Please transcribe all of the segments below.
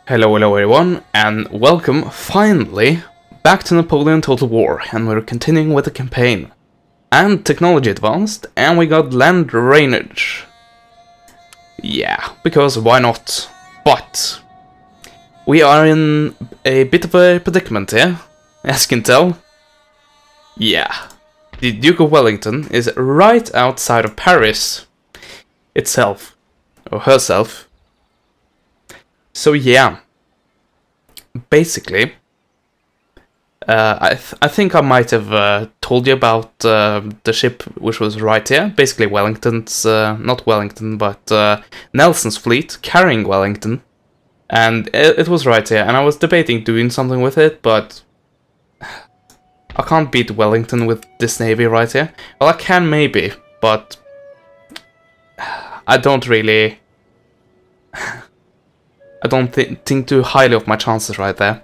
Hello everyone, and welcome, finally, back to Napoleon Total War, and we're continuing with the campaign. And technology advanced, and we got land drainage. Yeah, because why not? But we are in a bit of a predicament here, as you can tell. Yeah, the Duke of Wellington is right outside of Paris itself, or herself. So yeah, basically, I think I might have told you about the ship which was right here. Basically Wellington's, not Wellington, but Nelson's fleet carrying Wellington. And it was right here, and I was debating doing something with it, but I can't beat Wellington with this navy right here. Well, I can maybe, but I don't really... I don't think too highly of my chances right there.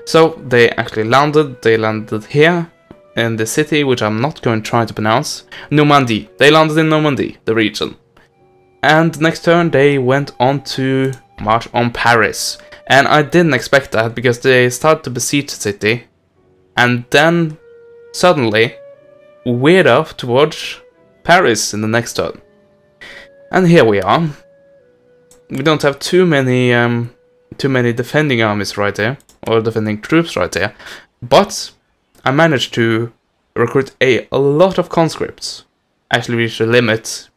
So they actually landed. They landed here in the city, which I'm not going to try to pronounce. Normandy. They landed in Normandy, the region. And next turn they went on to march on Paris. And I didn't expect that because they started to besiege the city. And then suddenly veered off towards Paris in the next turn. And here we are. We don't have too many defending armies right here, or defending troops right here, but I managed to recruit a lot of conscripts. Actually reached the limit,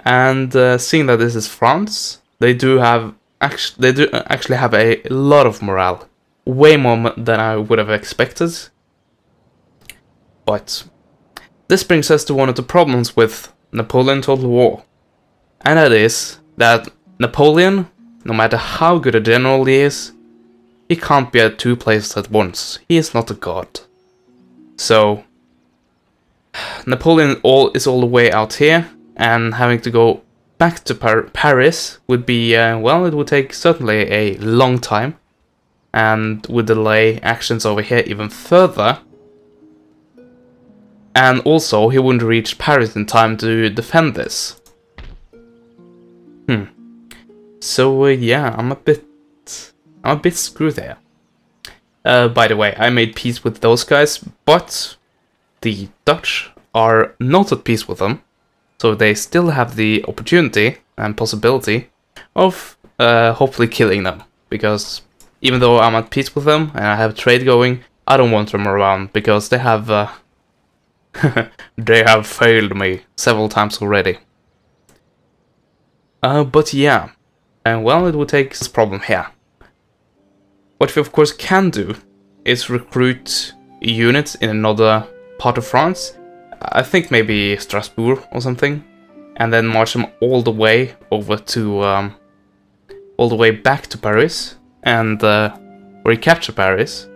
and seeing that this is France, they do actually have a lot of morale, way more than I would have expected. But this brings us to one of the problems with Napoleon Total War, and that is that Napoleon, no matter how good a general he is, he can't be at two places at once. He is not a god. So, Napoleon is all the way out here, and having to go back to Paris would be, well, it would take certainly a long time, and would delay actions over here even further. And also, he wouldn't reach Paris in time to defend this. So yeah, I'm a bit screwed there. By the way, I made peace with those guys, but the Dutch are not at peace with them, so they still have the opportunity and possibility of hopefully killing them. Because even though I'm at peace with them and I have trade going, I don't want them around because they have they have failed me several times already. But yeah. Well, it would take this problem here. What we of course can do is recruit units in another part of France. I think maybe Strasbourg or something. And then march them all the way over to... all the way back to Paris. And recapture Paris.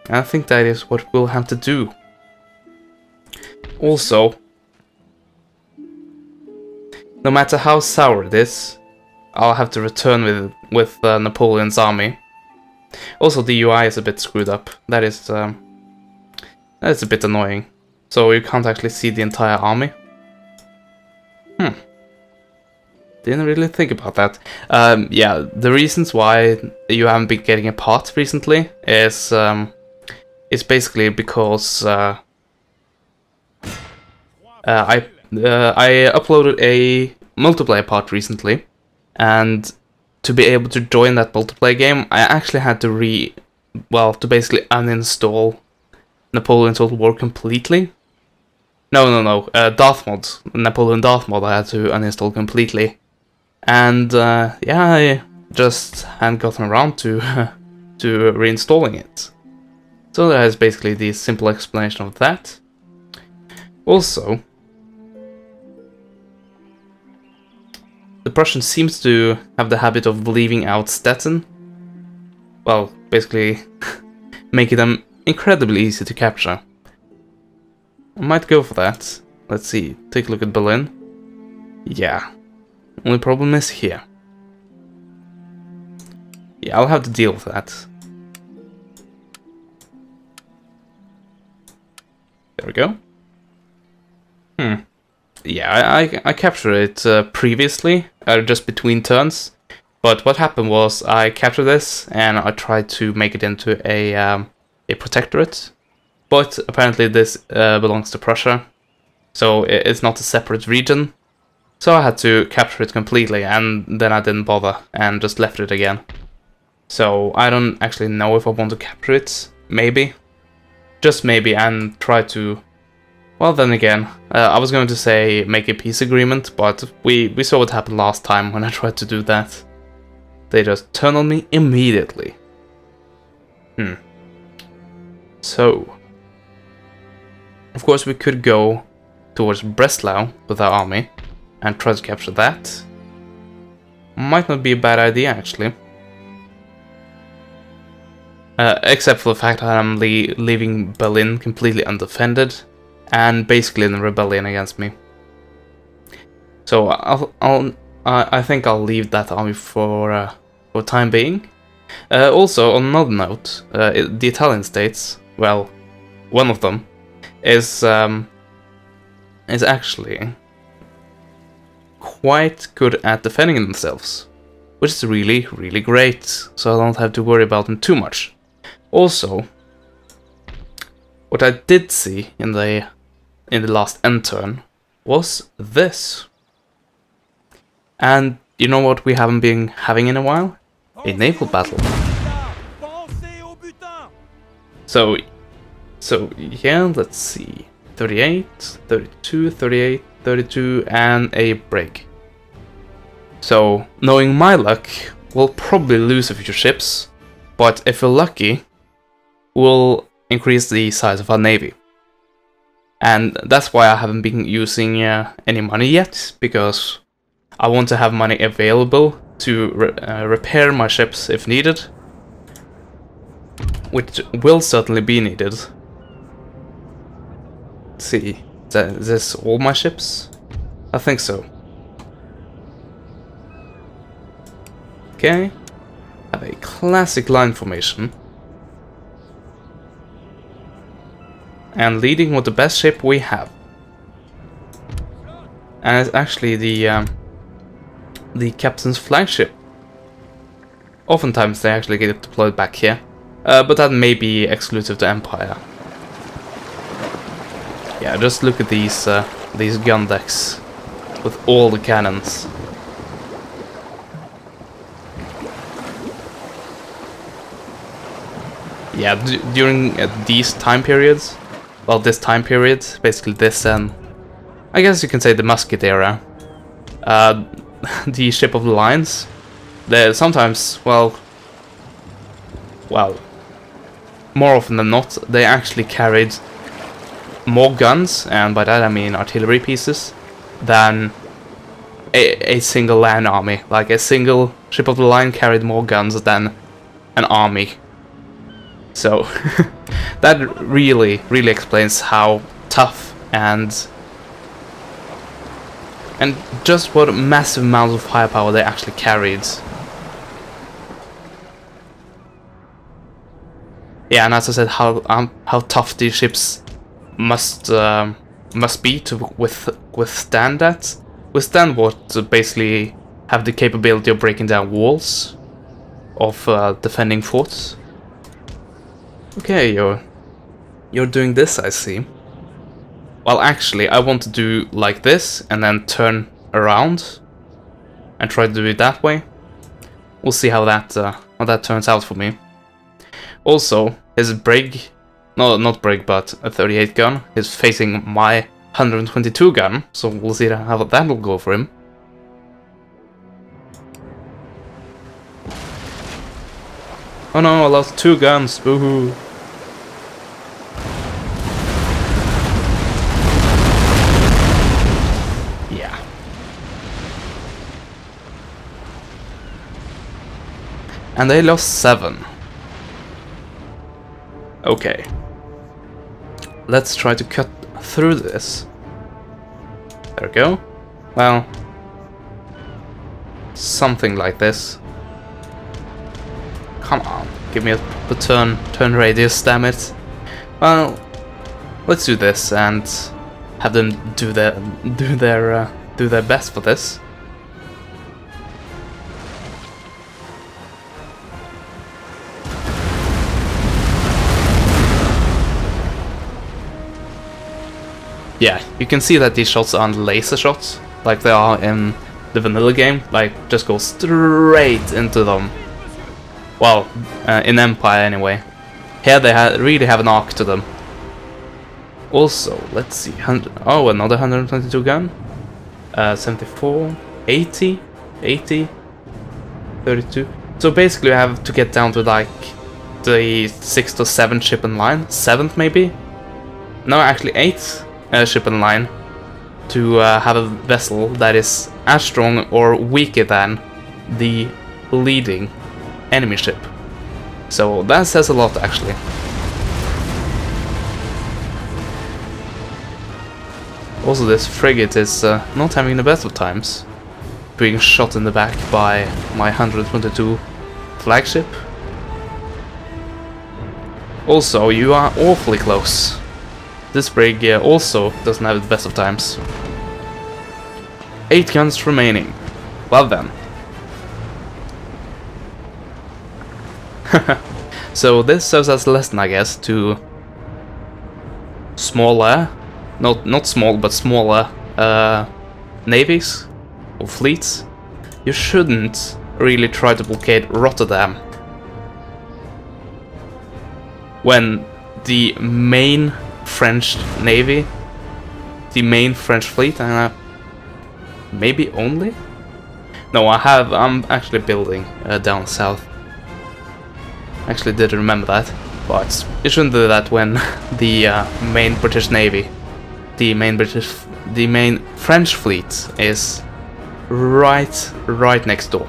And I think that is what we'll have to do. Also... no matter how sour it is, I'll have to return with Napoleon's army. Also, the UI is a bit screwed up. That is a bit annoying. So you can't actually see the entire army. Didn't really think about that. Yeah, the reasons why you haven't been getting a part recently is basically because I uploaded a multiplayer part recently, and to be able to join that multiplayer game, I actually had to basically uninstall Napoleon Total War completely. No, Darthmod, Napoleon Darthmod I had to uninstall completely. And yeah, I just hadn't gotten around to to reinstalling it. So that is basically the simple explanation of that. Also, the Prussians seems to have the habit of leaving out Stettin. Well, basically making them incredibly easy to capture. I might go for that. Let's see, take a look at Berlin. Yeah, only problem is here. Yeah, I'll have to deal with that. There we go. Yeah, I captured it previously, just between turns, But what happened was I captured this and I tried to make it into a protectorate, but apparently this belongs to Prussia, so it's not a separate region. So I had to capture it completely, and then I didn't bother and just left it again. So I don't actually know if I want to capture it. Maybe, just maybe, and try to. Well, then again, I was going to say make a peace agreement, but we saw what happened last time when I tried to do that. They just turned on me immediately. So, of course we could go towards Breslau with our army and try to capture that. Might not be a bad idea, actually. Except for the fact that I'm leaving Berlin completely undefended and basically in a rebellion against me. So I think I'll leave that army for the time being. Also, on another note, the Italian states, well, one of them is actually quite good at defending themselves, which is really, really great. So I don't have to worry about them too much. Also, what I did see in the last end turn was this. And you know what we haven't been having in a while? A naval battle. So yeah, let's see. 38, 32, 38, 32, and a break. So, knowing my luck, we'll probably lose a few ships, but if we're lucky, we'll increase the size of our navy. And that's why I haven't been using any money yet, because I want to have money available to repair my ships if needed, which will certainly be needed. Let's see, is this all my ships? I think so. Okay, have a classic line formation. And leading with the best ship we have. And it's actually the captain's flagship. Oftentimes they actually get deployed back here, but that may be exclusive to Empire. Yeah, just look at these gun decks with all the cannons. Yeah, during these time periods, well, this time period, basically this and I guess you can say the musket era, the ship of the lines, they sometimes, well, more often than not, they actually carried more guns, and by that I mean artillery pieces, than a single land army. Like a single ship of the line carried more guns than an army. So that really explains how tough and just what massive amounts of firepower they actually carried. Yeah, and as I said, how tough these ships must be to withstand that. Withstand what basically have the capability of breaking down walls, of defending forts. Okay, you're doing this, I see. Well, actually, I want to do like this and then turn around and try to do it that way. We'll see how that turns out for me. Also, his brig, no, not brig, but a 38 gun is facing my 122 gun, so we'll see how that will go for him. Oh no, I lost 2 guns, boohoo! Yeah. And they lost 7. Okay. Let's try to cut through this. There we go. Well, something like this. Come on, give me a turn radius, damn it. Well, let's do this and have them do their best for this. Yeah, you can see that these shots aren't laser shots, like they are in the vanilla game, like just go straight into them. Well, in Empire anyway. Here they really have an arc to them. Also, let's see, oh, another 122 gun. 74, 80, 80, 32. So basically we have to get down to like the 6th or 7th ship in line, 7th maybe? No, actually 8th ship in line to have a vessel that is as strong or weaker than the leading enemy ship. So that says a lot actually. Also, this frigate is not having the best of times, being shot in the back by my 122 flagship. Also, you are awfully close. This brig also doesn't have the best of times. 8 guns remaining. Well then. So this serves as a lesson, I guess, to smaller, not small, but smaller navies or fleets. You shouldn't really try to blockade Rotterdam when the main French navy, the main French fleet, and maybe only? No, I'm actually building down south. Actually did remember that, but you shouldn't do that when the main British navy, the main French fleet is right next door.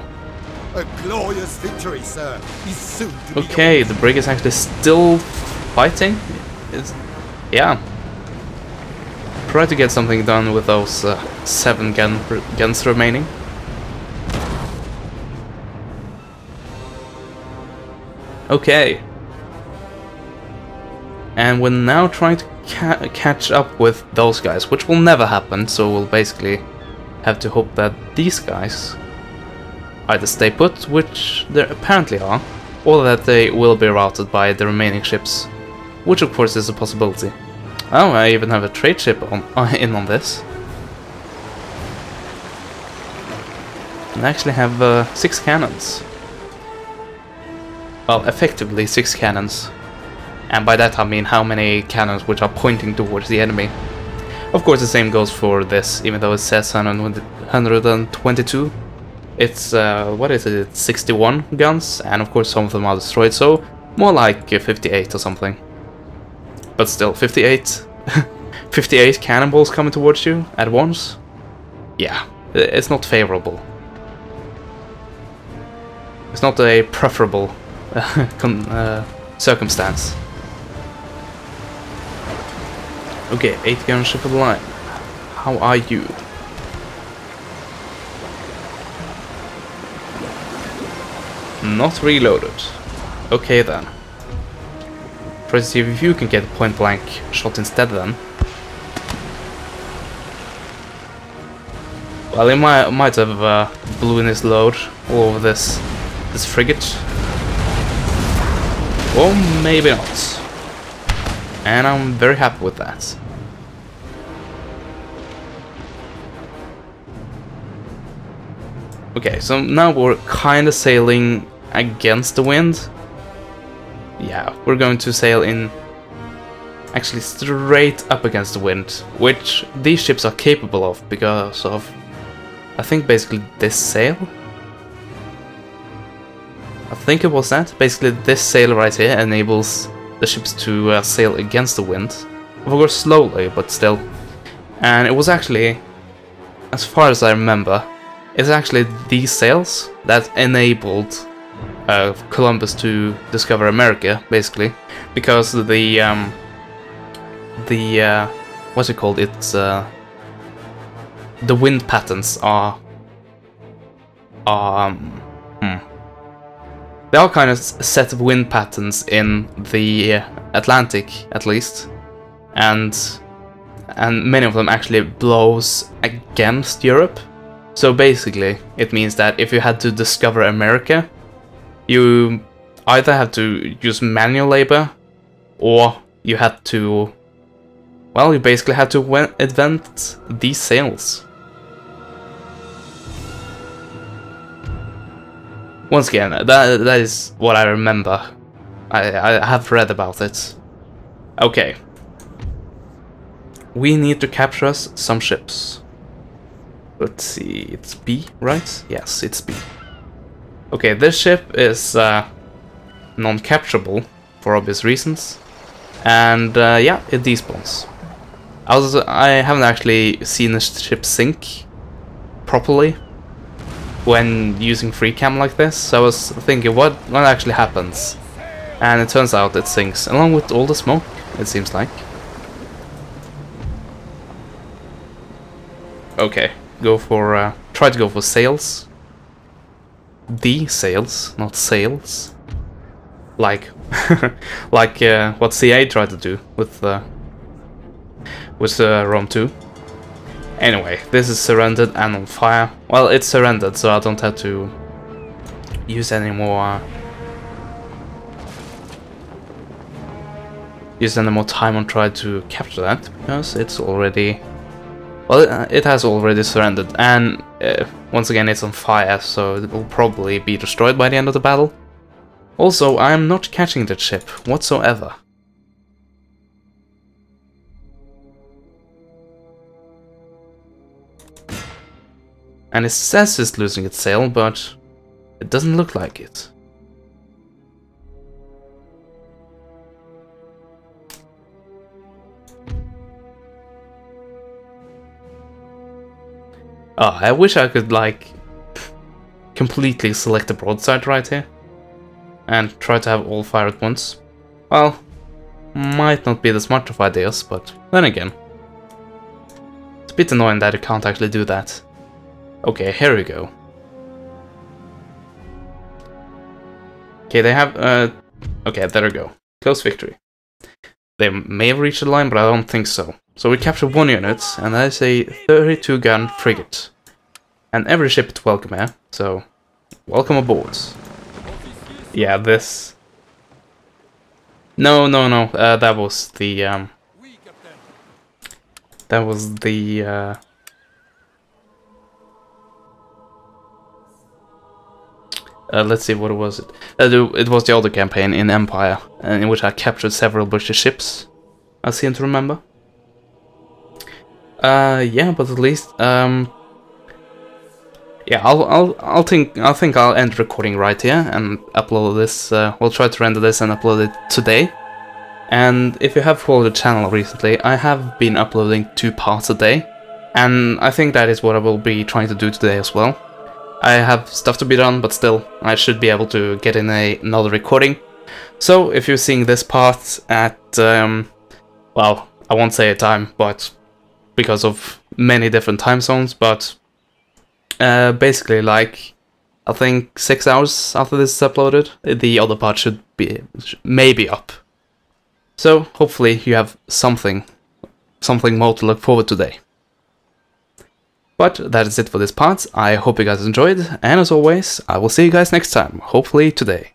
A glorious victory, sir, is soon to be Okay, yours. the brig is actually still fighting. Yeah. Try to get something done with those 7 guns remaining. Okay. And we're now trying to catch up with those guys, which will never happen, so we'll basically have to hope that these guys either stay put, which they apparently are, or that they will be routed by the remaining ships, which of course is a possibility. Oh, I even have a trade ship in on this. And I actually have 6 cannons. Well, effectively 6 cannons. And by that I mean how many cannons which are pointing towards the enemy. Of course the same goes for this, even though it says 122. It's, what is it, it's 61 guns, and of course some of them are destroyed, so more like 58 or something. But still, 58 58 cannonballs coming towards you at once? Yeah, it's not favorable. It's not a preferable circumstance. Okay, 8 gun ship of the line. How are you? Not reloaded. Okay then. Try to see if you can get a point blank shot instead then. Well, he might have blown his load all over this frigate. Or maybe not. And I'm very happy with that. Okay, so now we're kinda sailing against the wind. Yeah, we're going to sail in actually straight up against the wind, which these ships are capable of because of, I think, basically this sail. I think it was that. Basically this sail right here enables the ships to sail against the wind. Of course slowly, but still. And it was actually, as far as I remember, it's actually these sails that enabled Columbus to discover America, basically, because the what's it called? It's the wind patterns are there are kind of a set of wind patterns in the Atlantic, at least, and many of them actually blows against Europe. So basically, it means that if you had to discover America, you either had to use manual labor, or you had to well, you basically had to invent these sails. Once again, that is what I remember. I have read about it. Okay. We need to capture us some ships. Let's see, it's B, right? Yes, it's B. Okay, this ship is non-capturable for obvious reasons. And yeah, it despawns. I haven't actually seen a ship sink properly when using free cam like this, so I was thinking what actually happens. And it turns out it sinks, along with all the smoke, it seems like. Okay, try to go for sails. The sails, not sails. Like, like what CA tried to do with Rome 2. Anyway, this is surrendered and on fire. Well, it's surrendered, so I don't have to use any more time on trying to capture that, because it's already, well, it has already surrendered, and once again it's on fire, so it will probably be destroyed by the end of the battle. Also, I am not catching that ship whatsoever. And it says it's losing its sail, but it doesn't look like it. Oh, I wish I could, like, completely select the broadside right here and try to have all fire at once. Well, might not be the smart of ideas, but then again, it's a bit annoying that you can't actually do that. Okay, here we go. Okay, they have, okay, there we go. Close victory. They may have reached the line, but I don't think so. So we captured 1 unit, and that is a 32-gun frigate. And every ship is welcome here, so welcome aboard. Yeah, this... No, that was the, let's see, what was it? It was the other campaign in Empire, in which I captured several British ships, I seem to remember. Yeah, but at least, yeah, I think I'll end recording right here and upload this. We'll try to render this and upload it today. And if you have followed the channel recently, I have been uploading 2 parts a day, and I think that is what I will be trying to do today as well. I have stuff to be done, but still, I should be able to get in another recording. So if you're seeing this part at, well, I won't say a time, but because of many different time zones, but basically, like, I think 6 hours after this is uploaded, the other part should be maybe up. So hopefully you have something more to look forward to today. But that is it for this part. I hope you guys enjoyed, and as always, I will see you guys next time, hopefully today.